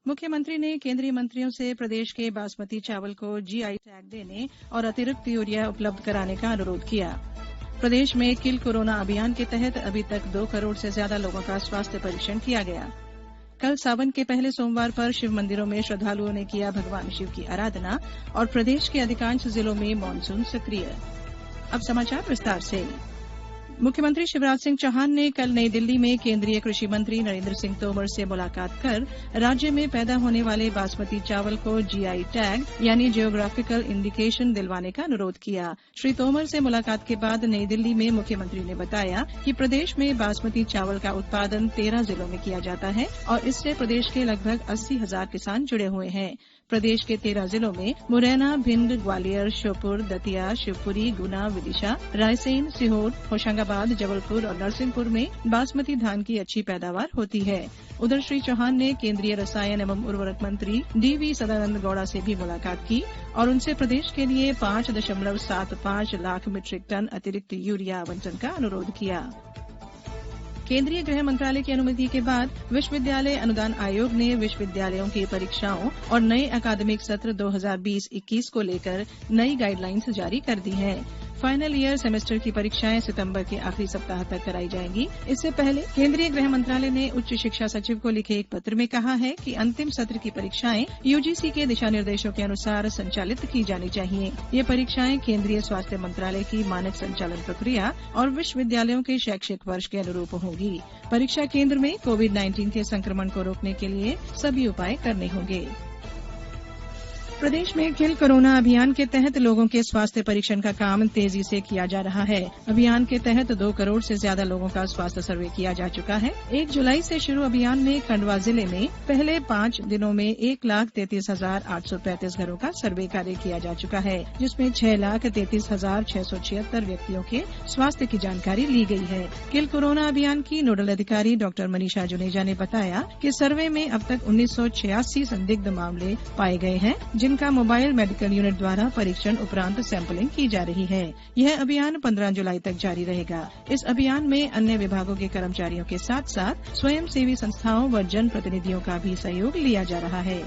मुख्यमंत्री ने केंद्रीय मंत्रियों से प्रदेश के बासमती चावल को जीआई टैग देने और अतिरिक्त यूरिया उपलब्ध कराने का अनुरोध किया। प्रदेश में किल कोरोना अभियान के तहत अभी तक 2 करोड़ से ज्यादा लोगों का स्वास्थ्य परीक्षण किया गया। कल सावन के पहले सोमवार पर शिव मंदिरों में श्रद्धालुओं ने किया भगवान शिव की आराधना और प्रदेश के अधिकांश जिलों में मानसून सक्रिय। अब समाचार विस्तार से। मुख्यमंत्री शिवराज सिंह चौहान ने कल नई दिल्ली में केंद्रीय कृषि मंत्री नरेंद्र सिंह तोमर से मुलाकात कर राज्य में पैदा होने वाले बासमती चावल को जीआई टैग यानी जियोग्राफिकल इंडिकेशन दिलवाने का अनुरोध किया। श्री तोमर से मुलाकात के बाद नई दिल्ली में मुख्यमंत्री ने बताया कि प्रदेश में बासमती चावल का उत्पादन 13 जिलों में किया जाता है और इससे प्रदेश के लगभग 80,000 किसान जुड़े हुए हैं। प्रदेश के 13 जिलों में मुरैना, भिंड, ग्वालियर, श्योपुर, दतिया, शिवपुरी, गुना, विदिशा, रायसेन, सीहोर, होशंगाबाद, जबलपुर और नरसिंहपुर में बासमती धान की अच्छी पैदावार होती है। उधर श्री चौहान ने केंद्रीय रसायन एवं उर्वरक मंत्री डीवी सदानंद गौड़ा से भी मुलाकात की और उनसे प्रदेश के लिए 5.75 लाख मीट्रिक टन अतिरिक्त यूरिया आवंटन का अनुरोध किया। केंद्रीय गृह मंत्रालय की अनुमति के बाद विश्वविद्यालय अनुदान आयोग ने विश्वविद्यालयों की परीक्षाओं और नए अकादमिक सत्र 2020-21 को लेकर नई गाइडलाइंस जारी कर दी है। फाइनल ईयर सेमेस्टर की परीक्षाएं सितंबर के आखिरी सप्ताह तक कराई जाएंगी। इससे पहले केंद्रीय गृह मंत्रालय ने उच्च शिक्षा सचिव को लिखे एक पत्र में कहा है कि अंतिम सत्र की परीक्षाएं यूजीसी के दिशा निर्देशों के अनुसार संचालित की जानी चाहिए। ये परीक्षाएं केंद्रीय स्वास्थ्य मंत्रालय की मानक संचालन प्रक्रिया और विश्वविद्यालयों के शैक्षिक वर्ष के अनुरूप होंगी। परीक्षा केंद्र में कोविड-19 के संक्रमण को रोकने के लिए सभी उपाय करने होंगे। प्रदेश में किल कोरोना अभियान के तहत लोगों के स्वास्थ्य परीक्षण का काम तेजी से किया जा रहा है। अभियान के तहत 2 करोड़ से ज्यादा लोगों का स्वास्थ्य सर्वे किया जा चुका है। 1 जुलाई से शुरू अभियान में खंडवा जिले में पहले 5 दिनों में 1,33,835 घरों का सर्वे कार्य किया जा चुका है, जिसमें 6,33,676 व्यक्तियों के स्वास्थ्य की जानकारी ली गई है। किल कोरोना अभियान की नोडल अधिकारी डॉक्टर मनीषा जुनेजा ने बताया कि सर्वे में अब तक 1986 संदिग्ध मामले पाए गए हैं, जिनका मोबाइल मेडिकल यूनिट द्वारा परीक्षण उपरांत सैंपलिंग की जा रही है। यह अभियान 15 जुलाई तक जारी रहेगा। इस अभियान में अन्य विभागों के कर्मचारियों के साथ साथ स्वयंसेवी संस्थाओं व जन प्रतिनिधियों का भी सहयोग लिया जा रहा है।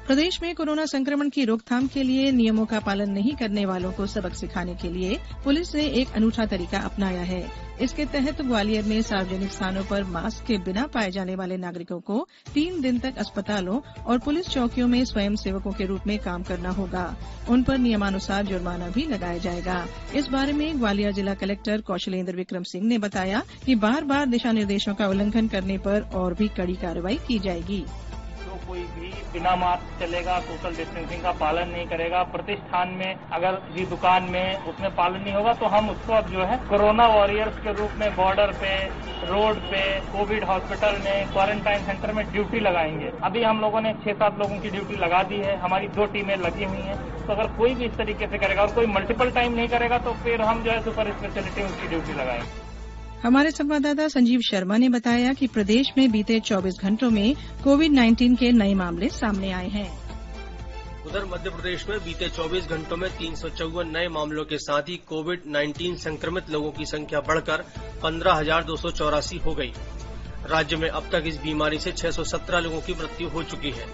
प्रदेश में कोरोना संक्रमण की रोकथाम के लिए नियमों का पालन नहीं करने वालों को सबक सिखाने के लिए पुलिस ने एक अनूठा तरीका अपनाया है। इसके तहत ग्वालियर में सार्वजनिक स्थानों पर मास्क के बिना पाए जाने वाले नागरिकों को 3 दिन तक अस्पतालों और पुलिस चौकियों में स्वयं सेवकों के रूप में काम करना होगा। उन पर नियमानुसार जुर्माना भी लगाया जाएगा। इस बारे में ग्वालियर जिला कलेक्टर कौशलेंद्र विक्रम सिंह ने बताया कि बार-बार दिशा निर्देशों का उल्लंघन करने पर और भी कड़ी कार्रवाई की जाएगी। कोई भी बिना मास्क चलेगा, सोशल डिस्टेंसिंग का पालन नहीं करेगा, प्रतिष्ठान में अगर किसी दुकान में उसमें पालन नहीं होगा तो हम उसको अब जो है कोरोना वॉरियर्स के रूप में बॉर्डर पे, रोड पे, कोविड हॉस्पिटल में, क्वारंटाइन सेंटर में ड्यूटी लगाएंगे। अभी हम लोगों ने 6-7 लोगों की ड्यूटी लगा दी है। हमारी 2 टीमें लगी हुई हैं। तो अगर कोई भी इस तरीके से करेगा और कोई मल्टीपल टाइम नहीं करेगा तो फिर हम जो है सुपर स्पेशलिटी उसकी ड्यूटी लगाएंगे। हमारे संवाददाता संजीव शर्मा ने बताया कि प्रदेश में बीते 24 घंटों में कोविड-19 के नए मामले सामने आए हैं। उधर मध्य प्रदेश में बीते 24 घंटों में 354 नए मामलों के साथ ही कोविड-19 संक्रमित लोगों की संख्या बढ़कर 15,284 हो गई। राज्य में अब तक इस बीमारी से 617 लोगों की मृत्यु हो चुकी है।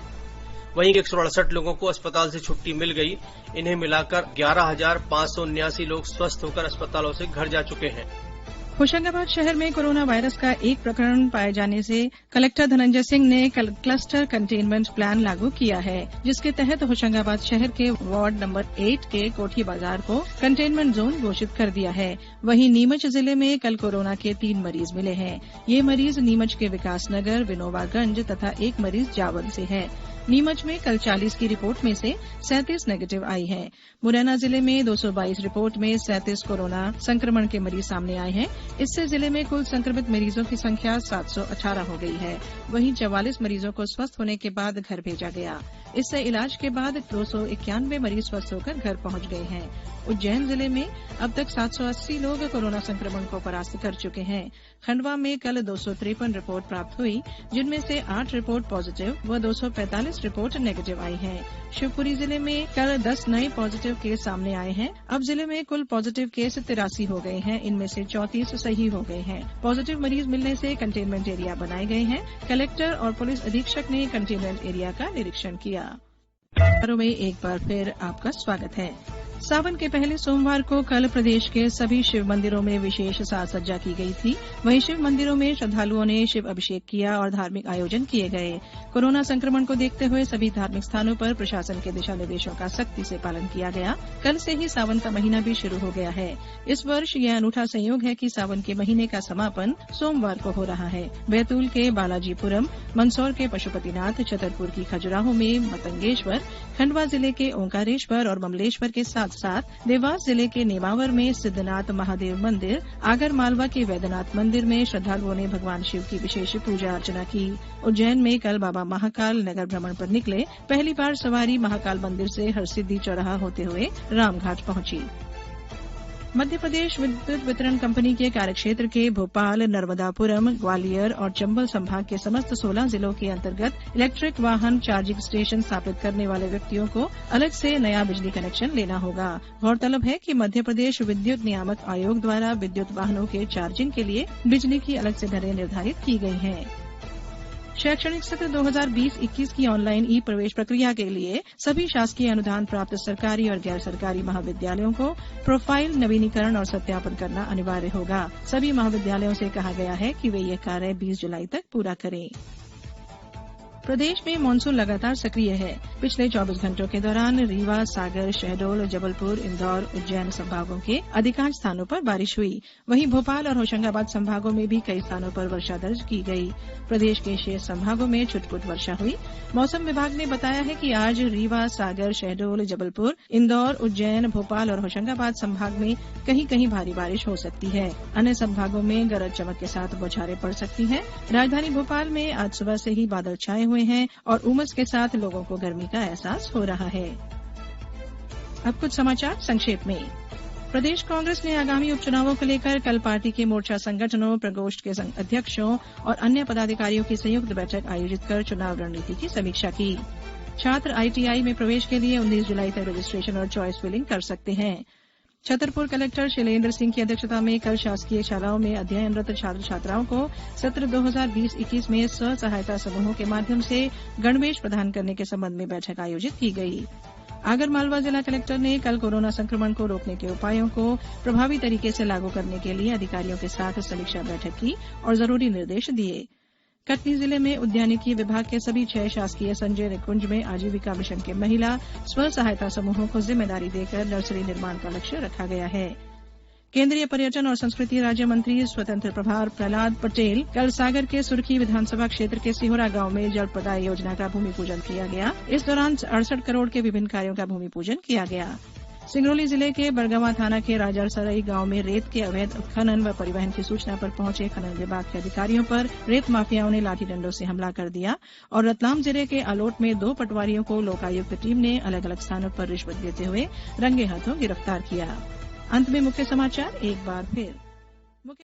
वहीं 168 लोगों को अस्पताल से छुट्टी मिल गई। इन्हें मिलाकर 11,579 लोग स्वस्थ होकर अस्पतालों से घर जा चुके हैं। होशंगाबाद शहर में कोरोना वायरस का एक प्रकरण पाए जाने से कलेक्टर धनंजय सिंह ने क्लस्टर कंटेनमेंट प्लान लागू किया है, जिसके तहत होशंगाबाद शहर के वार्ड नंबर 8 के कोठी बाजार को कंटेनमेंट जोन घोषित कर दिया है। वहीं नीमच जिले में कल कोरोना के 3 मरीज मिले हैं। ये मरीज नीमच के विकासनगर, विनोबागंज तथा एक मरीज जावल से है। नीमच में कल 40 की रिपोर्ट में से 37 नेगेटिव आई है। मुरैना जिले में 222 रिपोर्ट में 37 कोरोना संक्रमण के मरीज सामने आए हैं। इससे जिले में कुल संक्रमित मरीजों की संख्या 718 हो गई है। वहीं 44 मरीजों को स्वस्थ होने के बाद घर भेजा गया। इससे इलाज के बाद 291 मरीज स्वस्थ होकर घर पहुंच गए हैं। उज्जैन जिले में अब तक 780 लोग कोरोना संक्रमण को परास्त कर चुके हैं। खंडवा में कल 253 रिपोर्ट प्राप्त हुई, जिनमें से 8 रिपोर्ट पॉजिटिव व 245 रिपोर्ट नेगेटिव आई हैं। शिवपुरी जिले में कल 10 नए पॉजिटिव केस सामने आए हैं। अब जिले में कुल पॉजिटिव केस 83 हो गए हैं। इनमें से 34 सही हो गए हैं। पॉजिटिव मरीज मिलने से कंटेनमेंट एरिया बनाए गए हैं। कलेक्टर और पुलिस अधीक्षक ने कंटेनमेंट एरिया का निरीक्षण किया। में एक बार फिर आपका स्वागत है। सावन के पहले सोमवार को कल प्रदेश के सभी शिव मंदिरों में विशेष साज सज्जा की गई थी। वहीं शिव मंदिरों में श्रद्धालुओं ने शिव अभिषेक किया और धार्मिक आयोजन किए गए। कोरोना संक्रमण को देखते हुए सभी धार्मिक स्थानों पर प्रशासन के दिशा निर्देशों का सख्ती से पालन किया गया। कल से ही सावन का महीना भी शुरू हो गया है। इस वर्ष यह अनूठा संयोग है कि सावन के महीने का समापन सोमवार को हो रहा है। बैतूल के बालाजीपुरम, मंदसौर के पशुपतिनाथ, छतरपुर की खजुराहो में मतंगेश्वर, खंडवा जिले के ओंकारेश्वर और ममलेश्वर के साथ देवास जिले के नेमावर में सिद्धनाथ महादेव मंदिर, आगर मालवा के वैद्यनाथ मंदिर में श्रद्धालुओं ने भगवान शिव की विशेष पूजा अर्चना की। उज्जैन में कल बाबा महाकाल नगर भ्रमण पर निकले। पहली बार सवारी महाकाल मंदिर से हरसिद्धि चौराहा होते हुए रामघाट पहुंची। मध्य प्रदेश विद्युत वितरण कंपनी के कार्यक्षेत्र के भोपाल, नर्मदापुरम, ग्वालियर और चंबल संभाग के समस्त 16 जिलों के अंतर्गत इलेक्ट्रिक वाहन चार्जिंग स्टेशन स्थापित करने वाले व्यक्तियों को अलग से नया बिजली कनेक्शन लेना होगा। गौरतलब है कि मध्य प्रदेश विद्युत नियामक आयोग द्वारा विद्युत वाहनों के चार्जिंग के लिए बिजली की अलग से दरें निर्धारित की गई हैं। शैक्षणिक सत्र 2020-21 की ऑनलाइन ई प्रवेश प्रक्रिया के लिए सभी शासकीय अनुदान प्राप्त सरकारी और गैर सरकारी महाविद्यालयों को प्रोफाइल नवीनीकरण और सत्यापन करना अनिवार्य होगा। सभी महाविद्यालयों से कहा गया है कि वे यह कार्य 20 जुलाई तक पूरा करें। प्रदेश में मानसून लगातार सक्रिय है। पिछले 24 घंटों के दौरान रीवा, सागर, शहडोल, जबलपुर, इंदौर, उज्जैन संभागों के अधिकांश स्थानों पर बारिश हुई। वहीं भोपाल और होशंगाबाद संभागों में भी कई स्थानों पर वर्षा दर्ज की गई। प्रदेश के शेष संभागों में छुटपुट वर्षा हुई। मौसम विभाग ने बताया है कि आज रीवा, सागर, शहडोल, जबलपुर, इंदौर, उज्जैन, भोपाल और होशंगाबाद संभाग में कहीं कहीं भारी बारिश हो सकती है। अन्य संभागों में गरज चमक के साथ बौछारें पड़ सकती हैं। राजधानी भोपाल में आज सुबह से ही बादल छाए हुए हैं और उमस के साथ लोगों को गर्मी का एहसास हो रहा है। अब कुछ समाचार संक्षेप में। प्रदेश कांग्रेस ने आगामी उपचुनावों को लेकर कल पार्टी के मोर्चा संगठनों, प्रकोष्ठ के अध्यक्षों और अन्य पदाधिकारियों की संयुक्त बैठक आयोजित कर चुनाव रणनीति की समीक्षा की। छात्र आईटीआई में प्रवेश के लिए 19 जुलाई तक रजिस्ट्रेशन और चॉइस फिलिंग कर सकते हैं। छतरपुर कलेक्टर शैलेंद्र सिंह की अध्यक्षता में कल शासकीय शालाओं में अध्ययनरत छात्र छात्राओं को सत्र 2020-21 में स्व सहायता समूहों के माध्यम से गणवेश प्रदान करने के संबंध में बैठक आयोजित की गई। आगरमालवा जिला कलेक्टर ने कल कोरोना संक्रमण को रोकने के उपायों को प्रभावी तरीके से लागू करने के लिए अधिकारियों के साथ समीक्षा बैठक की और जरूरी निर्देश दिए। कटनी जिले में उद्यानिकी विभाग के सभी 6 शासकीय संजय निकुंज में आजीविका मिशन के महिला स्व सहायता समूहों को जिम्मेदारी देकर नर्सरी निर्माण का लक्ष्य रखा गया है। केंद्रीय पर्यटन और संस्कृति राज्य मंत्री स्वतंत्र प्रभार प्रहलाद पटेल कल सागर के सुरखी विधानसभा क्षेत्र के सिहोरा गांव में जल प्रदाय योजना का भूमि पूजन किया गया। इस दौरान 68 करोड़ के विभिन्न कार्यों का भूमि पूजन किया गया। सिंगरौली जिले के बरगवा थाना के राजरसराई गांव में रेत के अवैध उत्खनन व परिवहन की सूचना पर पहुंचे खनन विभाग के अधिकारियों पर रेत माफियाओं ने लाठी डंडों से हमला कर दिया और रतलाम जिले के आलोट में 2 पटवारियों को लोकायुक्त टीम ने अलग अलग स्थानों पर रिश्वत देते हुए रंगे हाथों गिरफ्तार किया। अंत में मुख्य समाचार एक बार फिर।